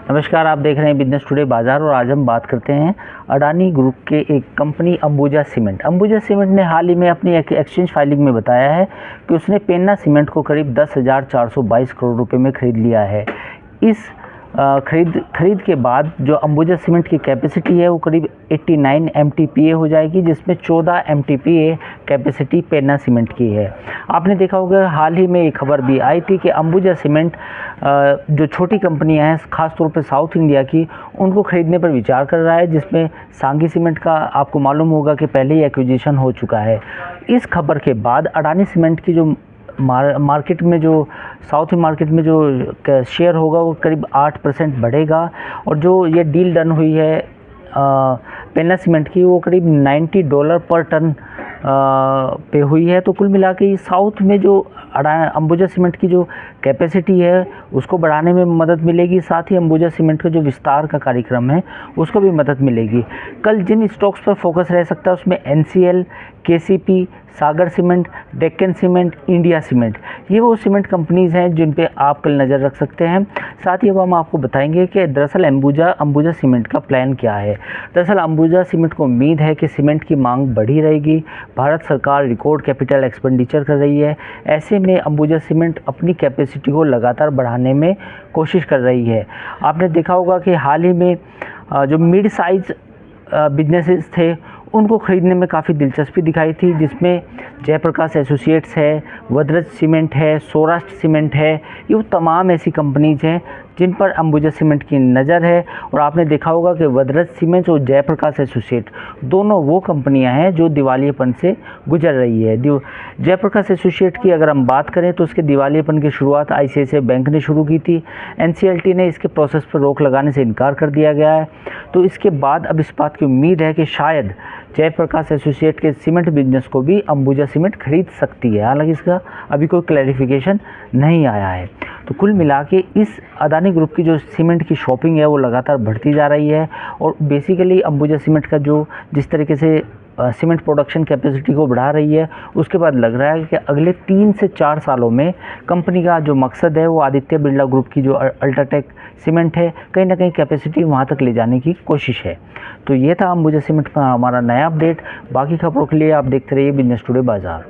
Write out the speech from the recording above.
नमस्कार, आप देख रहे हैं बिजनेस टुडे बाजार और आज हम बात करते हैं अडानी ग्रुप के एक company Ambuja cement. Ambuja cement ने हाल ही में अपनी एक एक्सचेंज फाइलिंग में बताया है कि उसने पेन्ना सीमेंट को करीब 10,422 करोड़ रुपए में खरीद लिया है। इस खरीद के बाद जो अंबुजा सीमेंट की कैपेसिटी है वो करीब 89 MTPA हो जाएगी, जिसमें 14 MTPA कैपेसिटी पेन्ना सीमेंट की है। आपने देखा होगा हाल ही में एक खबर भी आई थी कि अंबुजा सीमेंट जो छोटी कंपनियां हैं खासतौर पर साउथ इंडिया की, उनको खरीदने पर विचार कर रहा है, जिसमें सांगी सीमेंट का आपको मालूम होगा कि पहले ही एक्विजिशन हो चुका है। इस खबर के बाद अडानी सीमेंट की जो मार्केट में जो साउथ मार्केट में जो शेयर होगा वो करीब 8% बढ़ेगा और जो ये डील डन हुई है पेन्ना सीमेंट की वो करीब $90 पर टन पे हुई है। तो कुल मिला के साउथ में जो अंबुजा सीमेंट की जो कैपेसिटी है उसको बढ़ाने में मदद मिलेगी, साथ ही अंबुजा सीमेंट का जो विस्तार का कार्यक्रम है उसको भी मदद मिलेगी। कल जिन स्टॉक्स पर फोकस रह सकता है उसमें NCL, KCP, Sagar cement, Deccan cement, India cement, ये वो सीमेंट कंपनीज़ हैं जिन पे आप कल नज़र रख सकते हैं। साथ ही अब हम आपको बताएंगे कि दरअसल अंबुजा सीमेंट का प्लान क्या है। दरअसल अंबुजा सीमेंट को उम्मीद है कि सीमेंट की मांग बढ़ी रहेगी। भारत सरकार रिकॉर्ड कैपिटल एक्सपेंडिचर कर रही है, ऐसे में अंबुजा सीमेंट अपनी कैपेसिटी को लगातार बढ़ाने में कोशिश कर रही है। आपने देखा होगा कि हाल ही में जो मिड साइज़ बिजनेसेस थे उनको ख़रीदने में काफ़ी दिलचस्पी दिखाई थी, जिसमें जयप्रकाश एसोसिएट्स है, वज्रज सीमेंट है, सौराष्ट्र सीमेंट है, ये वो तमाम ऐसी कंपनीज़ हैं जिन पर अंबुजा सीमेंट की नज़र है। और आपने देखा होगा कि वज्रज सीमेंट और जयप्रकाश एसोसिएट दोनों वो कंपनियां हैं जो दिवालियेपन से गुजर रही है। जयप्रकाश एसोसिएट की अगर हम बात करें तो उसके दिवालियेपन की शुरुआत ICICI बैंक ने शुरू की थी। NCLT ने इसके प्रोसेस पर रोक लगाने से इनकार कर दिया गया है। तो इसके बाद अब इस बात की उम्मीद है कि शायद जयप्रकाश एसोसिएट के सीमेंट बिजनेस को भी अंबुजा सीमेंट खरीद सकती है, हालांकि इसका अभी कोई क्लैरिफिकेशन नहीं आया है। तो कुल मिला के इस अडानी ग्रुप की जो सीमेंट की शॉपिंग है वो लगातार बढ़ती जा रही है और बेसिकली अंबुजा सीमेंट का जो जिस तरीके से सीमेंट प्रोडक्शन कैपेसिटी को बढ़ा रही है, उसके बाद लग रहा है कि अगले 3 से 4 सालों में कंपनी का जो मकसद है वो आदित्य बिरला ग्रुप की जो अल्ट्राटेक सीमेंट है कहीं ना कहीं कैपेसिटी वहाँ तक ले जाने की कोशिश है। तो ये था अंबुजा सीमेंट का हमारा नया अपडेट। बाकी खबरों के लिए आप देखते रहिए बिजनेस टुडे बाजार।